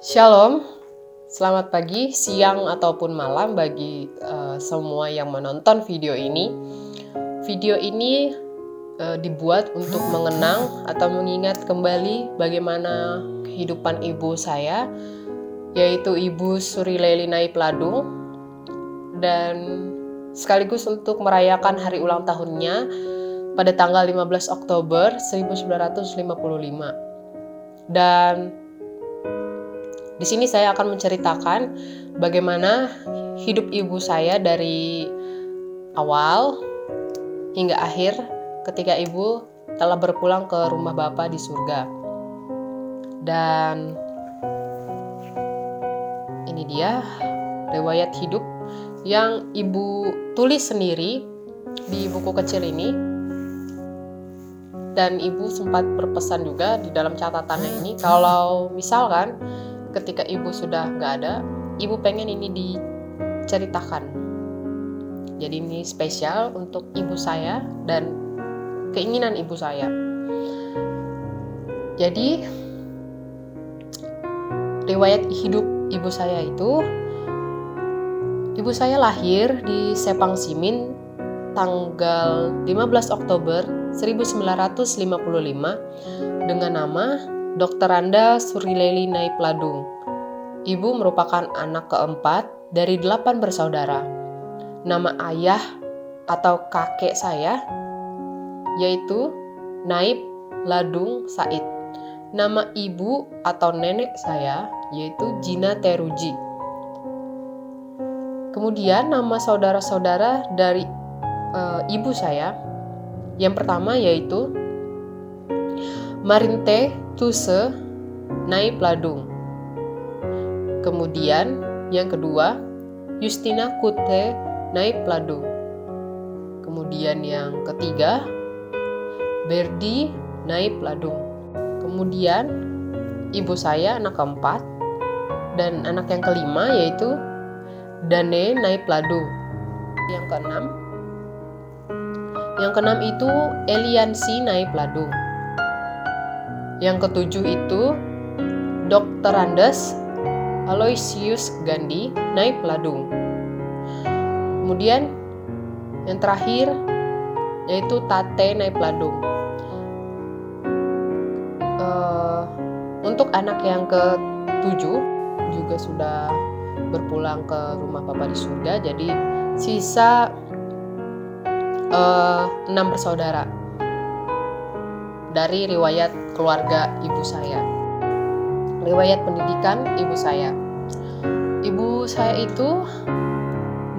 Shalom, selamat pagi, siang, ataupun malam bagi semua yang menonton video ini. Video ini dibuat untuk mengenang atau mengingat kembali bagaimana kehidupan ibu saya, yaitu Ibu Surileli Naipladung, dan sekaligus untuk merayakan hari ulang tahunnya pada tanggal 15 Oktober 1955. Dan di sini saya akan menceritakan bagaimana hidup ibu saya dari awal hingga akhir ketika ibu telah berpulang ke rumah Bapa di surga. Dan ini dia riwayat hidup yang ibu tulis sendiri di buku kecil ini. Dan ibu sempat berpesan juga di dalam catatannya ini, kalau misalkan ketika ibu sudah nggak ada, ibu pengen ini diceritakan. Jadi ini spesial untuk ibu saya dan keinginan ibu saya. Jadi riwayat hidup ibu saya itu, ibu saya lahir di Sepang Simin tanggal 15 Oktober 1955 dengan nama Dr. Randa Surileli Naipladung. Ibu merupakan anak keempat dari 8 bersaudara. Nama ayah atau kakek saya yaitu Naip Ladung Said. Nama ibu atau nenek saya yaitu Jina Teruji. Kemudian nama saudara-saudara dari ibu saya, yang pertama yaitu Marinte Tuse Naipladung. Kemudian yang kedua Justina Kute Naipladung. Kemudian yang ketiga Berdi Naipladung. Kemudian ibu saya anak keempat, dan anak yang kelima yaitu Dane Naipladung. Yang keenam itu Eliansi Naipladung. Yang ketujuh itu Dr. Andes Aloysius Gandhi Naipladung. Kemudian yang terakhir yaitu Tate Naipladung. Untuk anak yang ketujuh juga sudah berpulang ke rumah Bapa di surga. Jadi sisa 6 bersaudara dari riwayat keluarga ibu saya. Riwayat pendidikan ibu saya. Ibu saya itu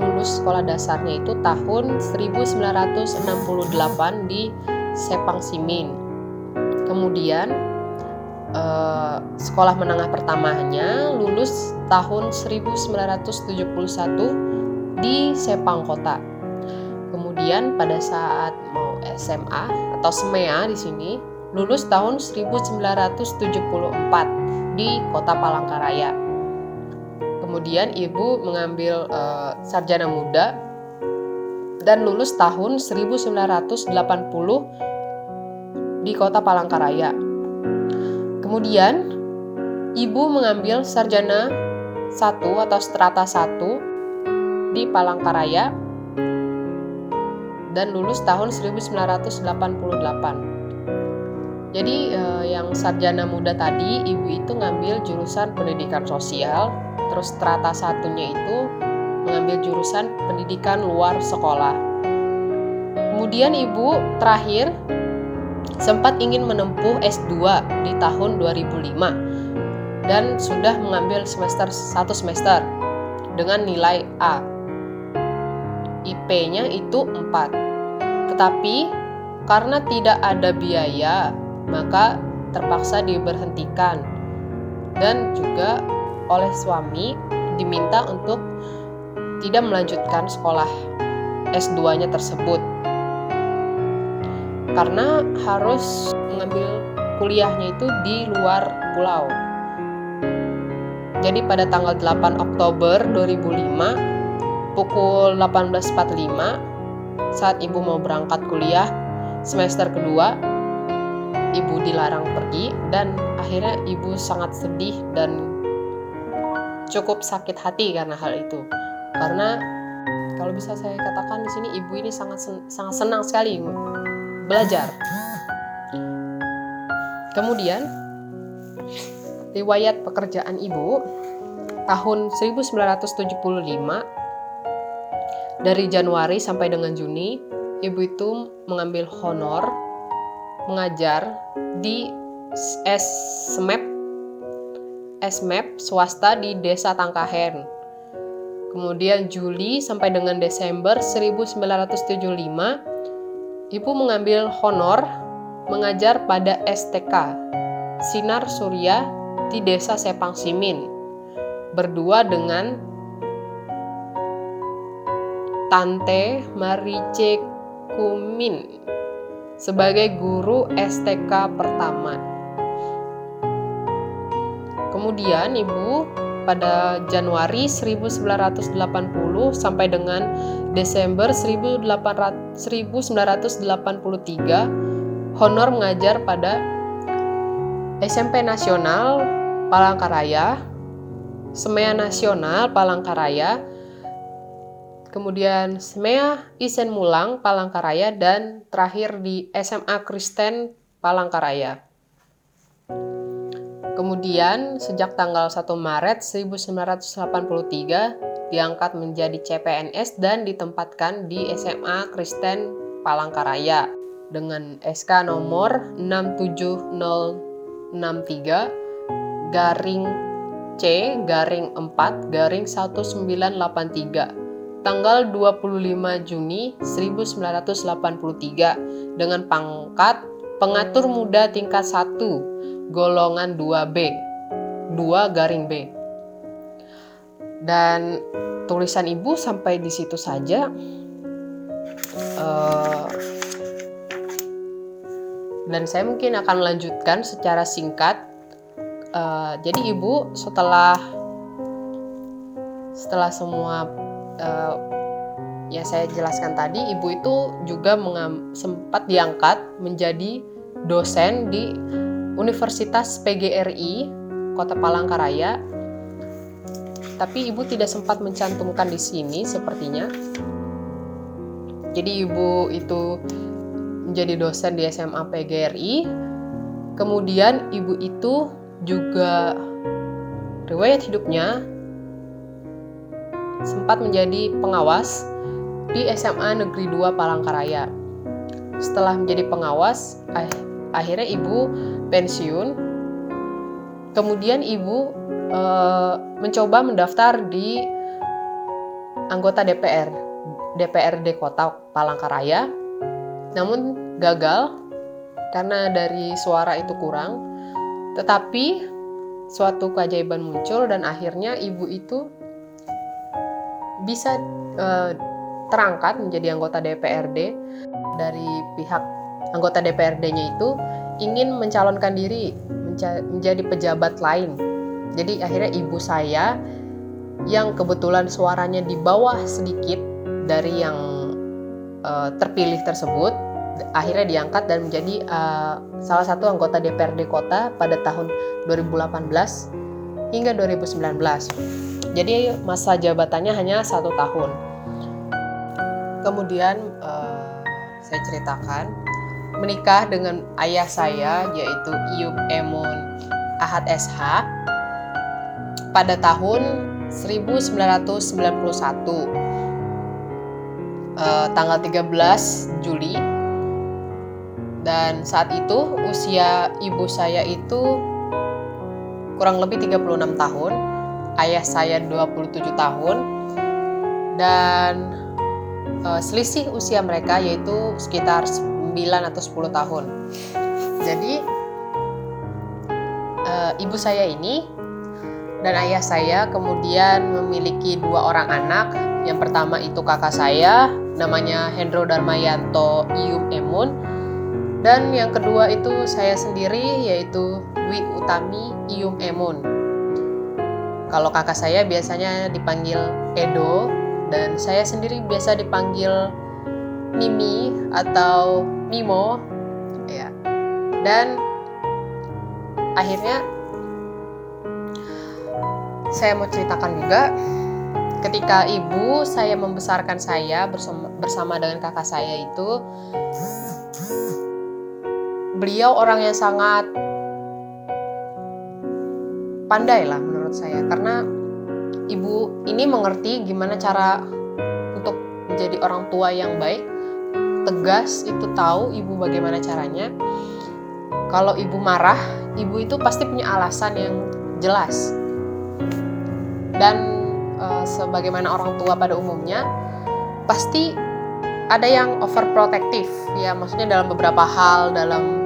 lulus sekolah dasarnya itu tahun 1968 di Sepang Simin. Kemudian sekolah menengah pertamanya lulus tahun 1971 di Sepang Kota. Kemudian pada saat mau SMA atau SMEA di sini lulus tahun 1974 di Kota Palangkaraya. Kemudian ibu mengambil sarjana muda dan lulus tahun 1980 di Kota Palangkaraya. Kemudian ibu mengambil sarjana 1 atau strata 1 di Palangkaraya dan lulus tahun 1988. Jadi yang sarjana muda tadi, ibu itu ngambil jurusan pendidikan sosial, terus strata 1-nya itu mengambil jurusan pendidikan luar sekolah. Kemudian ibu terakhir sempat ingin menempuh S2 di tahun 2005 dan sudah mengambil satu semester dengan nilai A. IP-nya itu 4. Tetapi karena tidak ada biaya, maka terpaksa diberhentikan, dan juga oleh suami diminta untuk tidak melanjutkan sekolah S2-nya tersebut karena harus mengambil kuliahnya itu di luar pulau. Jadi pada tanggal 8 Oktober 2005 pukul 18.45 saat ibu mau berangkat kuliah semester kedua, ibu dilarang pergi dan akhirnya ibu sangat sedih dan cukup sakit hati karena hal itu. Karena kalau bisa saya katakan di sini ibu ini sangat senang sekali belajar. Kemudian riwayat pekerjaan ibu tahun 1975 dari Januari sampai dengan Juni, ibu itu mengambil honor mengajar di SMAP swasta di Desa Tangkahen. Kemudian Juli sampai dengan Desember 1975, ibu mengambil honor mengajar pada STK Sinar Surya di Desa Sepang Simin, berdua dengan Tante Marice Kumin sebagai guru STK pertama. Kemudian ibu pada Januari 1980 sampai dengan Desember 1983 honor mengajar pada SMP Nasional Palangkaraya, SMEA Nasional Palangkaraya, kemudian SMEA Isen Mulang Palangkaraya, dan terakhir di SMA Kristen Palangkaraya. Kemudian sejak tanggal 1 Maret 1983 diangkat menjadi CPNS dan ditempatkan di SMA Kristen Palangkaraya dengan SK nomor 67063 garing C garing 4 garing 1983 tanggal 25 Juni 1983 dengan pangkat pengatur muda tingkat 1 golongan 2B 2 garing B. Dan tulisan ibu sampai di situ saja. Dan saya mungkin akan melanjutkan secara singkat. Jadi ibu setelah semua yang saya jelaskan tadi, ibu itu juga sempat diangkat menjadi dosen di Universitas PGRI Kota Palangkaraya. Tapi ibu tidak sempat mencantumkan di sini sepertinya. Jadi ibu itu menjadi dosen di SMA PGRI. Kemudian ibu itu juga riwayat hidupnya sempat menjadi pengawas di SMA Negeri 2 Palangkaraya. Setelah menjadi pengawas, akhirnya ibu pensiun. Kemudian ibu mencoba mendaftar di anggota DPRD Kota Palangkaraya, namun gagal karena dari suara itu kurang. Tetapi suatu keajaiban muncul dan akhirnya ibu itu bisa terangkat menjadi anggota DPRD. Dari pihak anggota DPRD-nya itu ingin mencalonkan diri menjadi pejabat lain. Jadi akhirnya ibu saya yang kebetulan suaranya di bawah sedikit dari yang terpilih tersebut, akhirnya diangkat dan menjadi salah satu anggota DPRD Kota pada tahun 2018 hingga 2019. Jadi masa jabatannya hanya 1 tahun. Kemudian saya ceritakan menikah dengan ayah saya yaitu Iyub Emun Ahad SH pada tahun 1991 tanggal 13 Juli. Dan saat itu usia ibu saya itu kurang lebih 36 tahun, ayah saya 27 tahun, dan selisih usia mereka yaitu sekitar 9 atau 10 tahun. Jadi ibu saya ini dan ayah saya kemudian memiliki 2 orang anak. Yang pertama itu kakak saya, namanya Hendro Darmayanto Iyum Emun. Dan yang kedua itu saya sendiri, yaitu Dwi Utami Iyum Emun. Kalau kakak saya biasanya dipanggil Edo, dan saya sendiri biasa dipanggil Mimi atau Mimo, ya. Dan akhirnya saya mau ceritakan juga, ketika ibu saya membesarkan saya bersama dengan kakak saya itu, beliau orang yang sangat pandai lah menurut saya, karena ibu ini mengerti gimana cara untuk menjadi orang tua yang baik, tegas, itu tahu ibu bagaimana caranya. Kalau ibu marah, ibu itu pasti punya alasan yang jelas. Dan sebagaimana orang tua pada umumnya, pasti ada yang overprotective, ya maksudnya dalam beberapa hal, dalam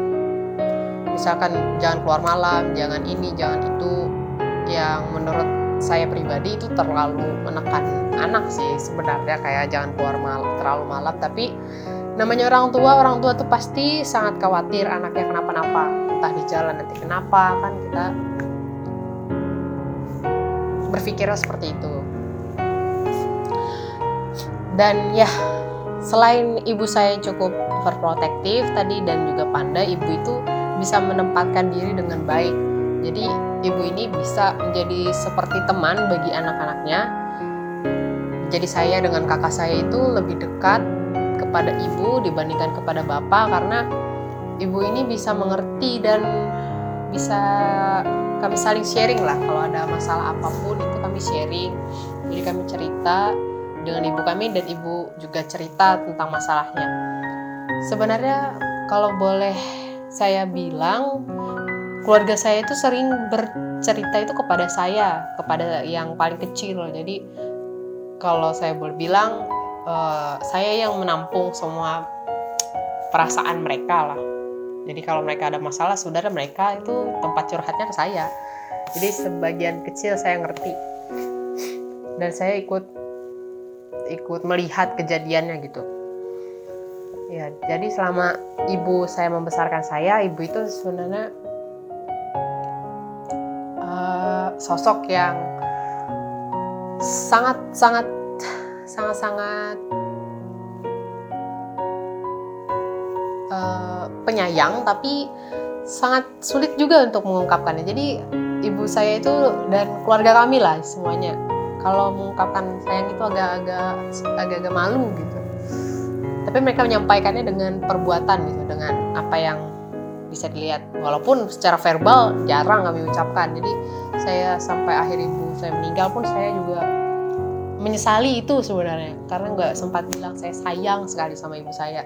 misalkan jangan keluar malam, jangan ini, jangan itu, yang menurut saya pribadi itu terlalu menekan anak sih sebenarnya, kayak jangan keluar terlalu malam. Tapi namanya orang tua tuh pasti sangat khawatir anaknya kenapa-napa, entah di jalan nanti kenapa, kan kita berpikirnya seperti itu. Dan ya, selain ibu saya cukup overprotective tadi dan juga pandai, ibu itu bisa menempatkan diri dengan baik. Jadi ibu ini bisa menjadi seperti teman bagi anak-anaknya. Jadi saya dengan kakak saya itu lebih dekat kepada ibu dibandingkan kepada bapak, karena ibu ini bisa mengerti dan bisa kami saling sharing lah. Kalau ada masalah apapun itu kami sharing. Jadi kami cerita dengan ibu kami dan ibu juga cerita tentang masalahnya. Sebenarnya kalau boleh saya bilang, keluarga saya itu sering bercerita itu kepada saya, kepada yang paling kecil. Jadi kalau saya boleh bilang, saya yang menampung semua perasaan mereka lah. Jadi kalau mereka ada masalah, saudara mereka itu tempat curhatnya ke saya. Jadi sebagian kecil saya ngerti. Dan saya ikut melihat kejadiannya gitu. Ya, jadi selama ibu saya membesarkan saya, ibu itu sebenarnya sosok yang sangat penyayang, tapi sangat sulit juga untuk mengungkapkannya. Jadi ibu saya itu dan keluarga kami lah semuanya, kalau mengungkapkan sayang itu agak malu gitu. Tapi mereka menyampaikannya dengan perbuatan gitu, dengan apa yang bisa dilihat. Walaupun secara verbal jarang kami ucapkan. Jadi saya sampai akhir ibu saya meninggal pun saya juga menyesali itu sebenarnya, karena nggak sempat bilang saya sayang sekali sama ibu saya.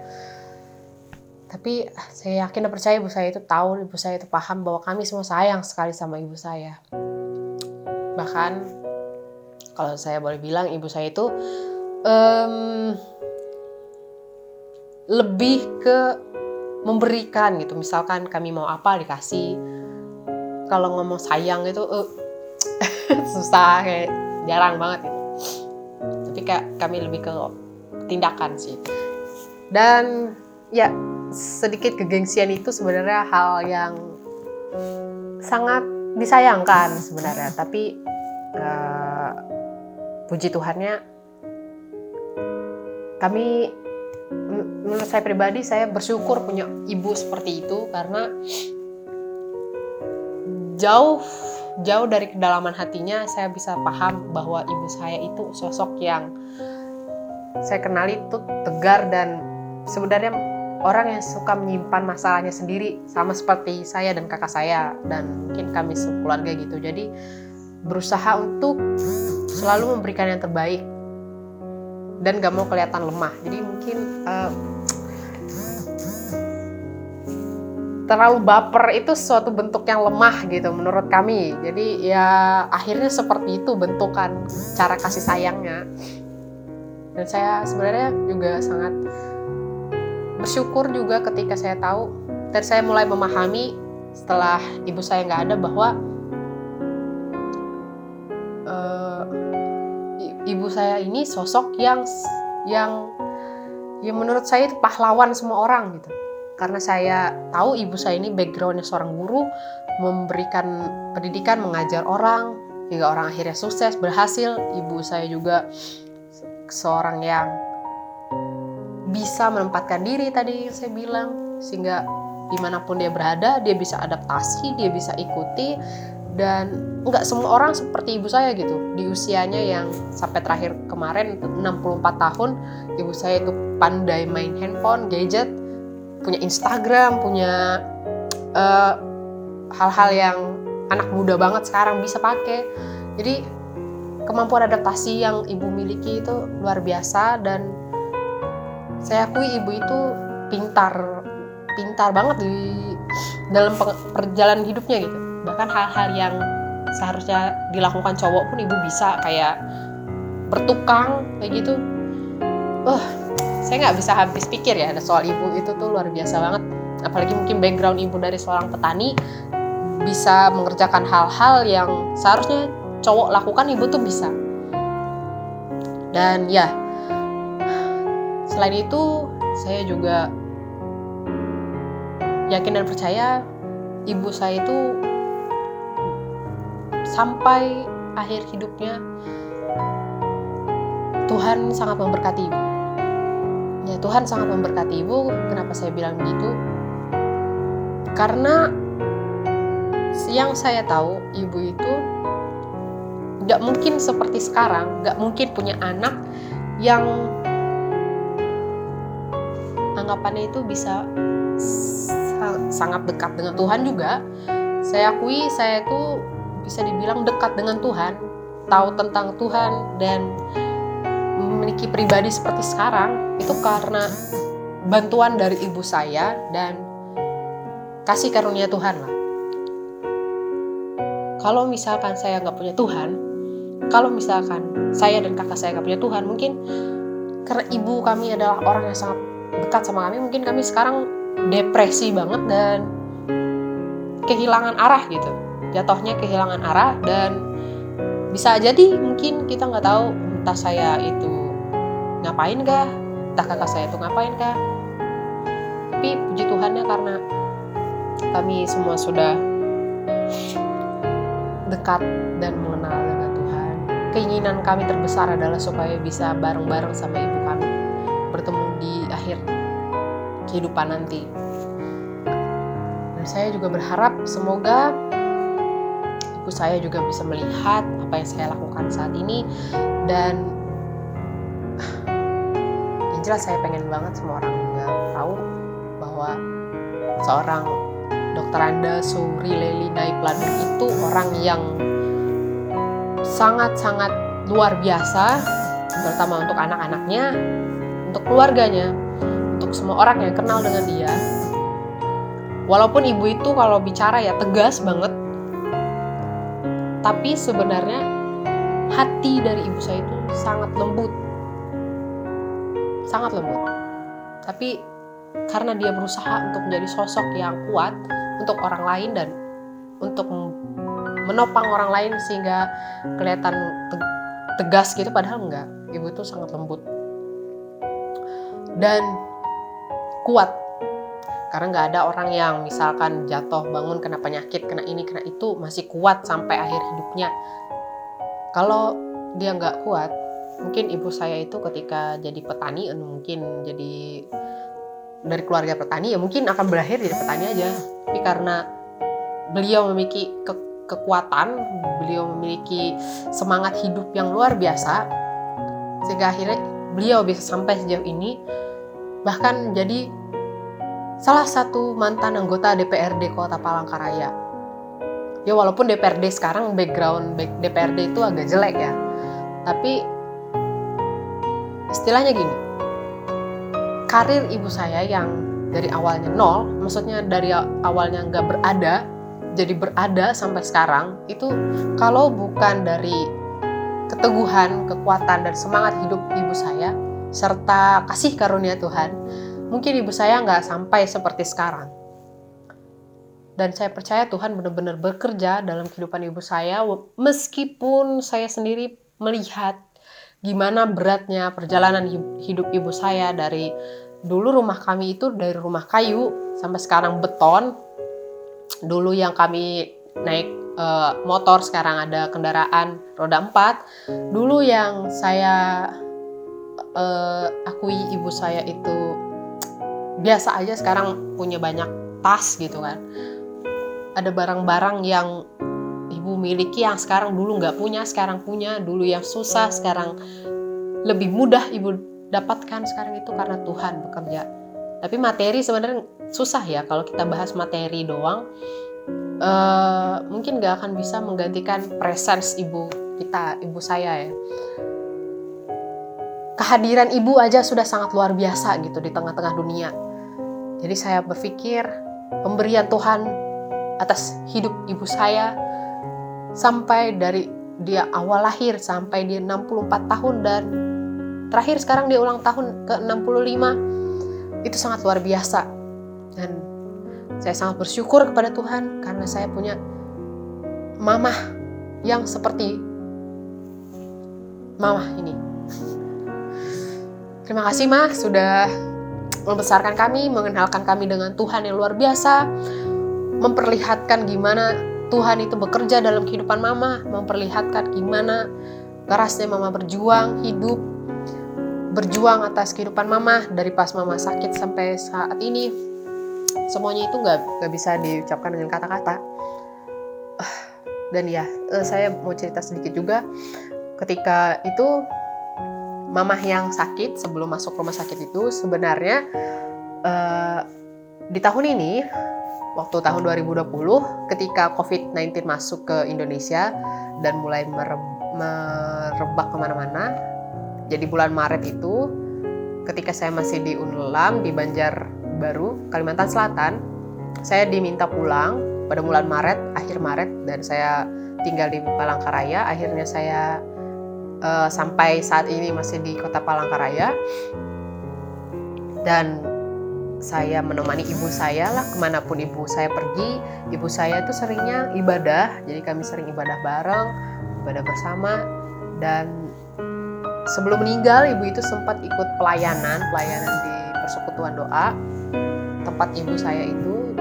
Tapi saya yakin dan percaya ibu saya itu tahu, ibu saya itu paham bahwa kami semua sayang sekali sama ibu saya. Bahkan kalau saya boleh bilang, ibu saya itu lebih ke memberikan gitu. Misalkan kami mau apa dikasih. Kalau ngomong sayang itu susah, kayak jarang banget gitu. Tapi kami lebih ke tindakan sih. Dan ya, sedikit kegengsian itu sebenarnya hal yang sangat disayangkan sebenarnya. Tapi puji Tuhannya, kami, menurut saya pribadi, saya bersyukur punya ibu seperti itu, karena jauh dari kedalaman hatinya saya bisa paham bahwa ibu saya itu sosok yang saya kenali itu tegar dan sebenarnya orang yang suka menyimpan masalahnya sendiri, sama seperti saya dan kakak saya dan mungkin kami sekeluarga gitu. Jadi berusaha untuk selalu memberikan yang terbaik dan gak mau kelihatan lemah. Jadi mungkin terlalu baper itu suatu bentuk yang lemah gitu menurut kami. Jadi ya akhirnya seperti itu bentukan cara kasih sayangnya. Dan saya sebenarnya juga sangat bersyukur juga ketika saya tahu dan saya mulai memahami setelah ibu saya nggak ada, bahwa ibu saya ini sosok yang menurut saya itu pahlawan semua orang gitu. Karena saya tahu ibu saya ini backgroundnya seorang guru, memberikan pendidikan, mengajar orang, hingga orang akhirnya sukses, berhasil. Ibu saya juga seorang yang bisa menempatkan diri tadi saya bilang, sehingga dimanapun dia berada, dia bisa adaptasi, dia bisa ikuti, dan nggak semua orang seperti ibu saya gitu. Di usianya yang sampai terakhir kemarin 64 tahun, ibu saya itu pandai main handphone, gadget, punya Instagram, punya hal-hal yang anak muda banget sekarang bisa pakai. Jadi kemampuan adaptasi yang ibu miliki itu luar biasa, dan saya akui ibu itu pintar banget di dalam perjalanan hidupnya gitu. Bahkan hal-hal yang seharusnya dilakukan cowok pun ibu bisa, kayak bertukang kayak gitu. Saya nggak bisa habis pikir ya soal ibu itu tuh luar biasa banget. Apalagi mungkin background ibu dari seorang petani, bisa mengerjakan hal-hal yang seharusnya cowok lakukan, ibu tuh bisa. Dan ya, selain itu saya juga yakin dan percaya ibu saya itu sampai akhir hidupnya Tuhan sangat memberkati ibu. Ya, Tuhan sangat memberkati ibu. Kenapa saya bilang begitu? Karena yang saya tahu, ibu itu gak mungkin seperti sekarang, gak mungkin punya anak yang anggapannya itu bisa sangat dekat dengan Tuhan juga. Saya akui saya itu bisa dibilang dekat dengan Tuhan, tahu tentang Tuhan, dan memiliki pribadi seperti sekarang itu karena bantuan dari ibu saya dan kasih karunia Tuhan lah. Kalau misalkan saya nggak punya Tuhan, kalau misalkan saya dan kakak saya nggak punya Tuhan, mungkin karena ibu kami adalah orang yang sangat dekat sama kami, mungkin kami sekarang depresi banget dan kehilangan arah gitu. Jatuhnya kehilangan arah, dan bisa jadi mungkin kita nggak tahu entah saya itu ngapain kah, entah kakak saya itu ngapain kah. Tapi puji Tuhannya karena kami semua sudah dekat dan mengenal dengan Tuhan. Keinginan kami terbesar adalah supaya bisa bareng-bareng sama ibu kami, bertemu di akhir kehidupan nanti. Dan saya juga berharap semoga ibu saya juga bisa melihat apa yang saya lakukan saat ini, dan yang jelas saya pengen banget semua orang juga tahu bahwa seorang Dr. Anda Suri Leli Naipladun itu orang yang sangat-sangat luar biasa, terutama untuk anak-anaknya, untuk keluarganya, untuk semua orang yang kenal dengan dia. Walaupun ibu itu kalau bicara ya tegas banget, tapi sebenarnya hati dari ibu saya itu sangat lembut. Sangat lembut. Tapi karena dia berusaha untuk menjadi sosok yang kuat untuk orang lain dan untuk menopang orang lain sehingga kelihatan tegas gitu, padahal enggak. Ibu itu sangat lembut dan kuat. Karena nggak ada orang yang misalkan jatuh bangun kena penyakit, kena ini, kena itu, masih kuat sampai akhir hidupnya. Kalau dia nggak kuat, mungkin ibu saya itu ketika jadi petani, mungkin jadi dari keluarga petani, ya mungkin akan berakhir jadi petani aja. Tapi karena beliau memiliki kekuatan, beliau memiliki semangat hidup yang luar biasa, sehingga akhirnya beliau bisa sampai sejauh ini, bahkan jadi salah satu mantan anggota DPRD Kota Palangkaraya. Ya walaupun DPRD sekarang background DPRD itu agak jelek ya, tapi istilahnya gini, karir ibu saya yang dari awalnya nol, maksudnya dari awalnya nggak berada, jadi berada sampai sekarang, itu kalau bukan dari keteguhan, kekuatan, dan semangat hidup ibu saya, serta kasih karunia Tuhan, mungkin ibu saya nggak sampai seperti sekarang. Dan saya percaya Tuhan benar-benar bekerja dalam kehidupan ibu saya, meskipun saya sendiri melihat gimana beratnya perjalanan hidup ibu saya. Dari dulu rumah kami itu dari rumah kayu sampai sekarang beton. Dulu yang kami naik motor, sekarang ada kendaraan roda 4. Dulu yang saya akui ibu saya itu biasa aja, sekarang punya banyak tas gitu kan. Ada barang-barang yang ibu miliki yang sekarang dulu nggak punya, sekarang punya, dulu yang susah, sekarang lebih mudah ibu dapatkan sekarang itu karena Tuhan bekerja. Tapi materi sebenarnya susah ya, kalau kita bahas materi doang, mungkin nggak akan bisa menggantikan presence ibu kita, ibu saya ya. Kehadiran ibu aja sudah sangat luar biasa gitu di tengah-tengah dunia. Jadi saya berpikir pemberian Tuhan atas hidup ibu saya sampai dari dia awal lahir sampai dia 64 tahun dan terakhir sekarang dia ulang tahun ke-65, itu sangat luar biasa. Dan saya sangat bersyukur kepada Tuhan karena saya punya mama yang seperti mama ini. Terima kasih Ma sudah membesarkan kami, mengenalkan kami dengan Tuhan yang luar biasa, memperlihatkan gimana Tuhan itu bekerja dalam kehidupan Mama, memperlihatkan gimana kerasnya Mama berjuang, hidup, berjuang atas kehidupan Mama dari pas Mama sakit sampai saat ini. Semuanya itu nggak bisa diucapkan dengan kata-kata. Dan ya, saya mau cerita sedikit juga. Ketika itu Mama yang sakit sebelum masuk rumah sakit itu sebenarnya di tahun ini, waktu tahun 2020 ketika COVID-19 masuk ke Indonesia dan mulai merebak kemana-mana, jadi bulan Maret itu ketika saya masih di Unulam di Banjarbaru, Kalimantan Selatan, saya diminta pulang pada bulan Maret, akhir Maret, dan saya tinggal di Palangkaraya. Akhirnya saya sampai saat ini masih di kota Palangkaraya, dan saya menemani ibu saya lah kemanapun ibu saya pergi. Ibu saya itu seringnya ibadah, jadi kami sering ibadah bareng, ibadah bersama. Dan sebelum meninggal ibu itu sempat ikut pelayanan di Persekutuan Doa, tempat ibu saya itu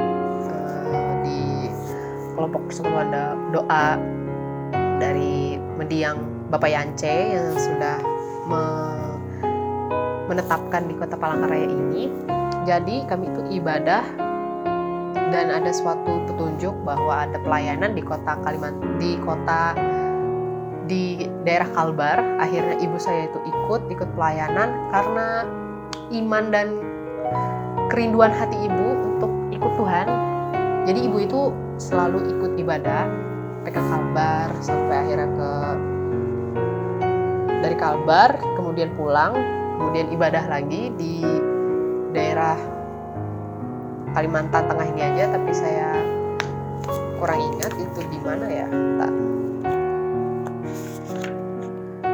di kelompok Persekutuan Doa dari Mediang Bapak Yance yang sudah menetapkan di kota Palangkaraya ini. Jadi kami itu ibadah dan ada suatu petunjuk bahwa ada pelayanan di kota di daerah Kalbar. Akhirnya ibu saya itu ikut pelayanan karena iman dan kerinduan hati ibu untuk ikut Tuhan. Jadi ibu itu selalu ikut ibadah ke Kalbar sampai akhirnya dari Kalbar, kemudian pulang, kemudian ibadah lagi di daerah Kalimantan Tengah ini aja, tapi saya kurang ingat itu di mana ya.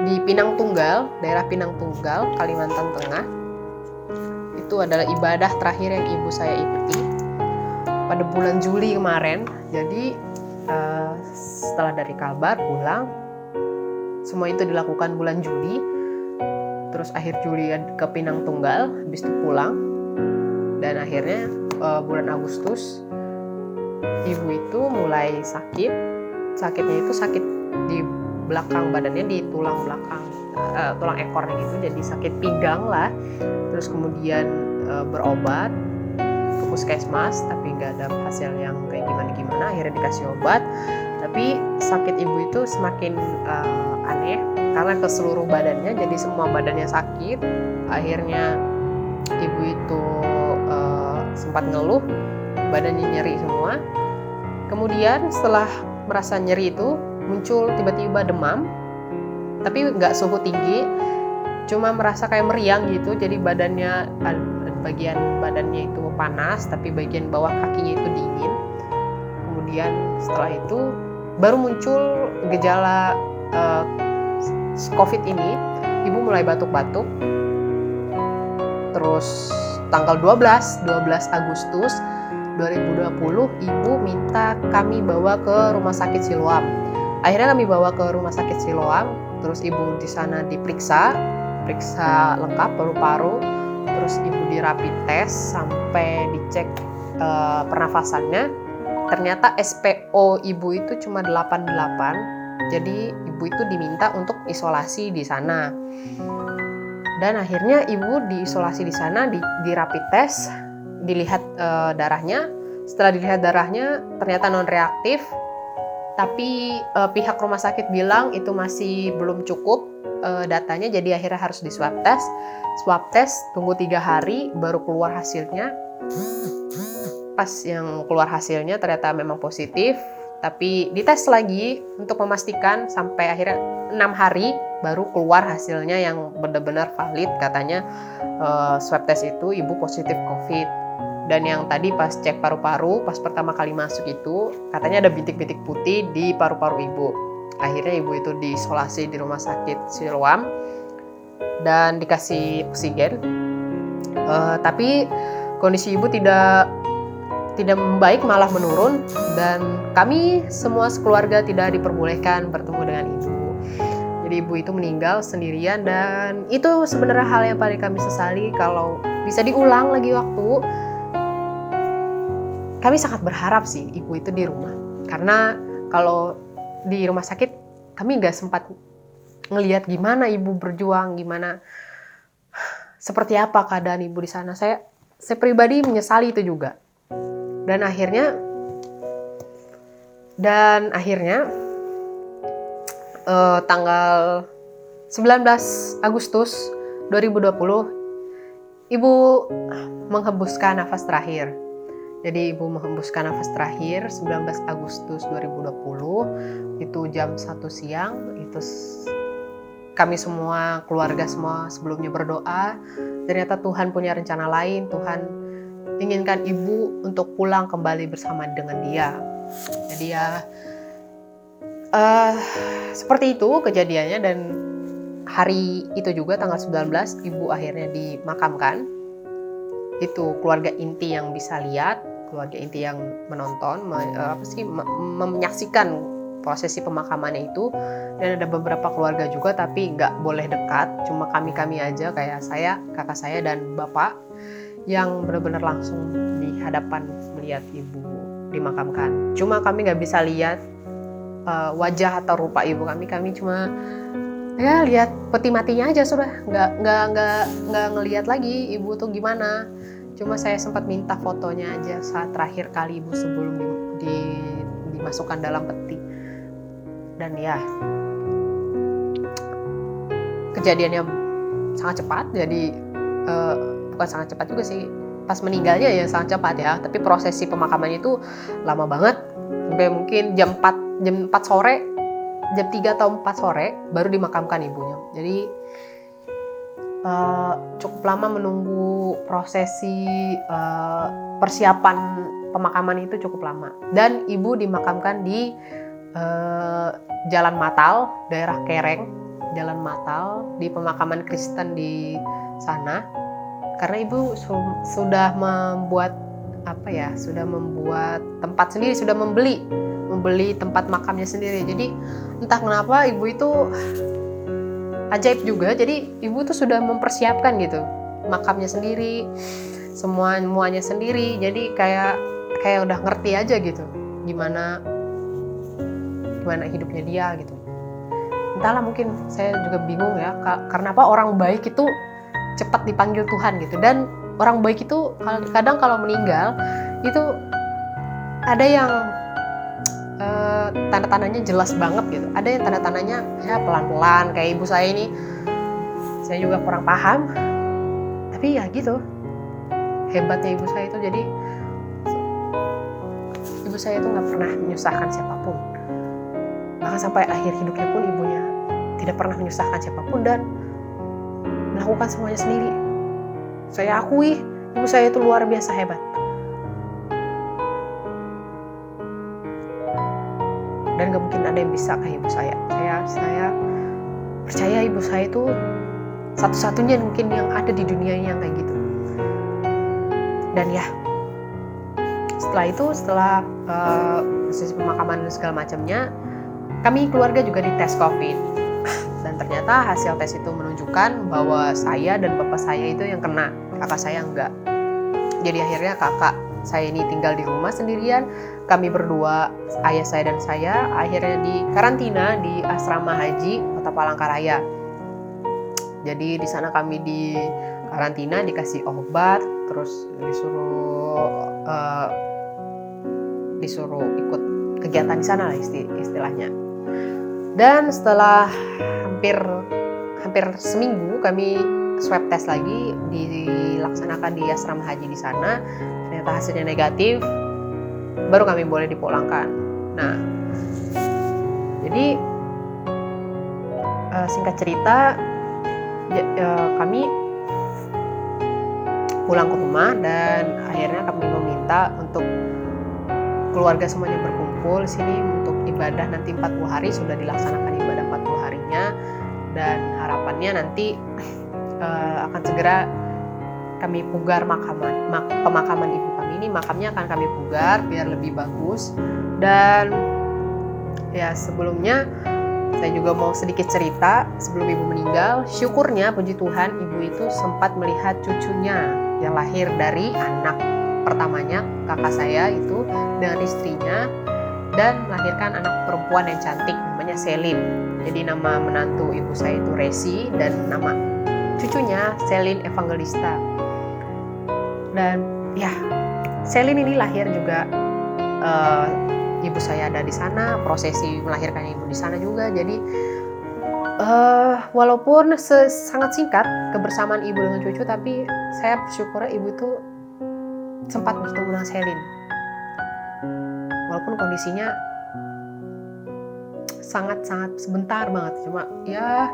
Di Pinang Tunggal, daerah Pinang Tunggal, Kalimantan Tengah. Itu adalah ibadah terakhir yang ibu saya ikuti pada bulan Juli kemarin. Jadi setelah dari Kalbar pulang, semua itu dilakukan bulan Juli, terus akhir Juli ke Pinang Tunggal, habis itu pulang, dan akhirnya bulan Agustus ibu itu mulai sakit. Sakitnya itu sakit di belakang badannya, di tulang belakang, tulang ekornya gitu, jadi sakit pinggang lah. Terus kemudian berobat ke puskesmas, tapi nggak ada hasil yang kayak gimana. Akhirnya dikasih obat, tapi sakit ibu itu semakin aneh karena ke seluruh badannya, jadi semua badannya sakit. Akhirnya ibu itu sempat ngeluh, badannya nyeri semua. Kemudian setelah merasa nyeri itu muncul tiba-tiba demam, tapi nggak suhu tinggi, cuma merasa kayak meriang gitu. Jadi badannya, bagian badannya itu panas, tapi bagian bawah kakinya itu dingin. Kemudian setelah itu baru muncul gejala COVID ini. Ibu mulai batuk-batuk. Terus tanggal 12 Agustus 2020 ibu minta kami bawa ke Rumah Sakit Siloam. Akhirnya kami bawa ke Rumah Sakit Siloam. Terus ibu di sana diperiksa lengkap paru-paru. Terus ibu di rapid test sampai dicek pernafasannya. Ternyata SPO ibu itu cuma 88. Jadi ibu itu diminta untuk isolasi di sana. Dan akhirnya ibu diisolasi di sana, di rapid test, dilihat darahnya. Setelah dilihat darahnya ternyata non reaktif. Tapi pihak rumah sakit bilang itu masih belum cukup datanya, jadi akhirnya harus di swab test. Swab test tunggu 3 hari baru keluar hasilnya. Pas yang keluar hasilnya ternyata memang positif, tapi dites lagi untuk memastikan sampai akhirnya 6 hari baru keluar hasilnya yang benar-benar valid. Katanya swab test itu ibu positif COVID. Dan yang tadi pas cek paru-paru, pas pertama kali masuk itu, katanya ada bintik-bintik putih di paru-paru ibu. Akhirnya ibu itu diisolasi di rumah sakit Siloam dan dikasih oksigen. Tapi kondisi ibu tidak membaik, malah menurun. Dan kami semua sekeluarga tidak diperbolehkan bertemu dengan ibu. Jadi ibu itu meninggal sendirian, dan itu sebenarnya hal yang paling kami sesali. Kalau bisa diulang lagi waktu, kami sangat berharap sih ibu itu di rumah. Karena kalau di rumah sakit kami nggak sempat ngelihat gimana ibu berjuang, gimana seperti apa keadaan ibu di sana. Saya pribadi menyesali itu juga. Dan akhirnya tanggal 19 Agustus 2020 ibu menghembuskan nafas terakhir. Jadi ibu menghembuskan nafas terakhir 19 Agustus 2020 itu jam 1 siang. Itu kami semua, keluarga semua sebelumnya berdoa. Ternyata Tuhan punya rencana lain. Tuhan inginkan ibu untuk pulang kembali bersama dengan dia. Jadi ya seperti itu kejadiannya. Dan hari itu juga tanggal 19 ibu akhirnya dimakamkan. Itu keluarga inti yang bisa lihat, keluarga inti yang menonton, menyaksikan prosesi pemakamannya itu. Dan ada beberapa keluarga juga tapi nggak boleh dekat, cuma kami aja, kayak saya, kakak saya, dan bapak yang benar-benar langsung di hadapan melihat ibu dimakamkan. Cuma kami nggak bisa lihat wajah atau rupa ibu kami cuma ya lihat peti matinya aja, sudah nggak ngelihat lagi ibu tuh gimana. Cuma saya sempat minta fotonya aja saat terakhir kali ibu sebelum dimasukkan dalam peti. Dan ya kejadiannya sangat cepat. Jadi bukan sangat cepat juga sih, pas meninggalnya ya sangat cepat ya, tapi prosesi pemakamannya itu lama banget, sampai mungkin jam 4 sore, jam 3 atau 4 sore baru dimakamkan ibunya. Jadi cukup lama menunggu prosesi persiapan pemakaman itu, cukup lama. Dan ibu dimakamkan di Jalan Matal, daerah Kereng, Jalan Matal, di pemakaman Kristen di sana. Karena ibu sudah membuat tempat sendiri, sudah membeli tempat makamnya sendiri. Jadi entah kenapa ibu itu ajaib juga. Jadi ibu tuh sudah mempersiapkan gitu makamnya sendiri, semuanya sendiri. Jadi kayak udah ngerti aja gitu gimana hidupnya dia gitu. Entahlah, mungkin saya juga bingung ya, karena apa orang baik itu cepat dipanggil Tuhan gitu. Dan orang baik itu kadang kalau meninggal itu ada yang tanda-tandanya jelas banget gitu, ada yang tanda-tandanya ya pelan-pelan. Kayak ibu saya ini, saya juga kurang paham, tapi ya gitu hebatnya ibu saya itu. Jadi ibu saya itu nggak pernah menyusahkan siapapun, bahkan sampai akhir hidupnya pun ibunya tidak pernah menyusahkan siapapun dan melakukan semuanya sendiri. Saya akui ibu saya itu luar biasa hebat. Dan gak mungkin ada yang bisa kayak ibu saya. Saya percaya ibu saya itu satu-satunya mungkin yang ada di dunia yang kayak gitu. Dan ya, setelah proses pemakaman dan segala macamnya, kami keluarga juga dites COVID. Dan ternyata hasil tes itu menunjukkan bahwa saya dan bapak saya itu yang kena, kakak saya enggak. Jadi akhirnya kakak saya ini tinggal di rumah sendirian. Kami berdua, ayah saya dan saya, akhirnya di karantina di asrama haji Kota Palangkaraya. Jadi di sana kami di karantina, dikasih obat, terus disuruh ikut kegiatan di sana lah istilahnya. Dan setelah hampir seminggu kami swab test lagi, dilaksanakan di asrama haji di sana. Ternyata hasilnya negatif, baru kami boleh dipulangkan. Nah, jadi singkat cerita, kami pulang ke rumah dan akhirnya kami meminta untuk keluarga semuanya berkumpul di sini untuk ibadah nanti 40 hari. Sudah dilaksanakan ibadah 40 harinya dan harapannya nanti akan segera kami pugar pemakaman ibu kami ini. Makamnya akan kami pugar biar lebih bagus. Dan ya, sebelumnya saya juga mau sedikit cerita. Sebelum ibu meninggal, syukurnya puji Tuhan ibu itu sempat melihat cucunya yang lahir dari anak pertamanya kakak saya itu dengan istrinya, dan melahirkan anak perempuan yang cantik namanya Selin. Jadi nama menantu ibu saya itu Resi dan nama cucunya Selin Evangelista. Dan ya, Selin ini lahir juga, ibu saya ada di sana, prosesi melahirkan ibu di sana juga. Jadi walaupun sangat singkat kebersamaan ibu dengan cucu, tapi saya bersyukur ibu itu sempat bertemu dengan Selin. Walaupun kondisinya sangat-sangat sebentar banget, cuma ya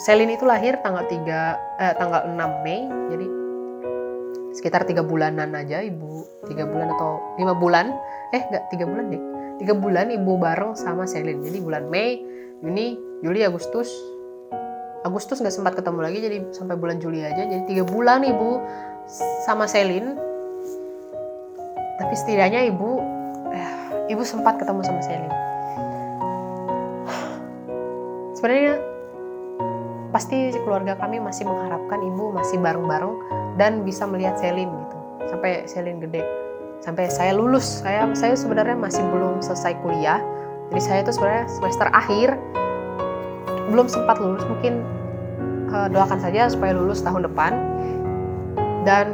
Selin itu lahir tanggal 6 Mei, jadi sekitar 3 bulanan aja ibu, 3 bulan atau 5 bulan, 3 bulan deh, 3 bulan ibu bareng sama Selin. Jadi bulan Mei, Juni, Juli, Agustus nggak sempat ketemu lagi, jadi sampai bulan Juli aja, jadi 3 bulan ibu sama Selin. Tapi setidaknya ibu sempat ketemu sama Selin. Sebenarnya pasti keluarga kami masih mengharapkan ibu masih bareng-bareng dan bisa melihat Selin gitu, sampai Selin gede, sampai saya lulus. Saya sebenarnya masih belum selesai kuliah, jadi saya itu sebenarnya semester akhir, belum sempat lulus. Mungkin doakan saja supaya lulus tahun depan. Dan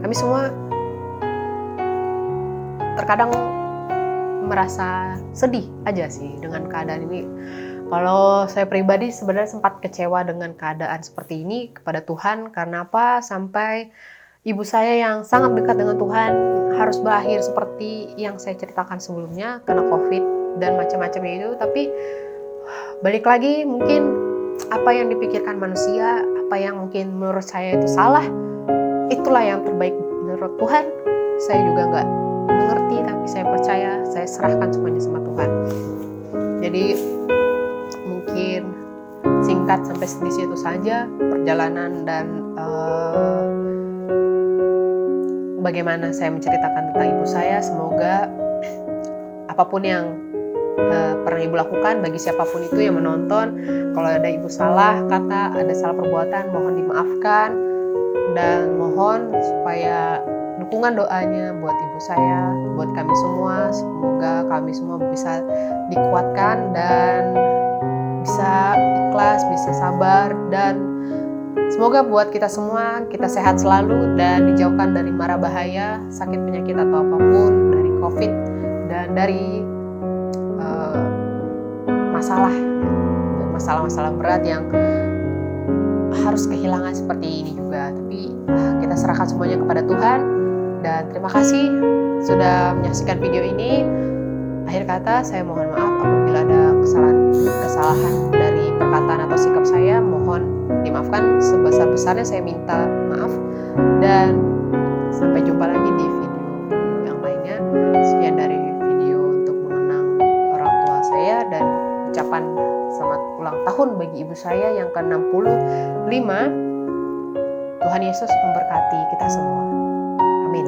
kami semua terkadang merasa sedih aja sih dengan keadaan ini. Kalau saya pribadi sebenarnya sempat kecewa dengan keadaan seperti ini kepada Tuhan. Karena apa? Sampai ibu saya yang sangat dekat dengan Tuhan harus berakhir seperti yang saya ceritakan sebelumnya, karena COVID dan macam-macamnya itu. Tapi balik lagi, mungkin apa yang dipikirkan manusia, apa yang mungkin menurut saya itu salah, itulah yang terbaik menurut Tuhan. Saya juga nggak mengerti, tapi saya percaya, saya serahkan semuanya sama Tuhan. Jadi mungkin singkat sampai di situ saja perjalanan dan bagaimana saya menceritakan tentang ibu saya. Semoga apapun yang pernah ibu lakukan, bagi siapapun itu yang menonton, kalau ada ibu salah kata, ada salah perbuatan, mohon dimaafkan. Dan mohon supaya dukungan doanya buat ibu saya, buat kami semua. Semoga kami semua bisa dikuatkan dan bisa ikhlas, bisa sabar, dan semoga buat kita semua, kita sehat selalu dan dijauhkan dari mara bahaya, sakit penyakit atau apapun, dari COVID dan dari masalah-masalah berat yang harus kehilangan seperti ini juga. Tapi kita serahkan semuanya kepada Tuhan. Dan terima kasih sudah menyaksikan video ini. Akhir kata, saya mohon maaf apabila ada kesalahan dari perkataan atau sikap saya. Mohon dimaafkan sebesar-besarnya, saya minta maaf. Dan sampai jumpa lagi di video yang lainnya. Sekian dari video untuk mengenang orang tua saya dan ucapan selamat ulang tahun bagi ibu saya yang ke-65. Tuhan Yesus memberkati kita semua. Amin.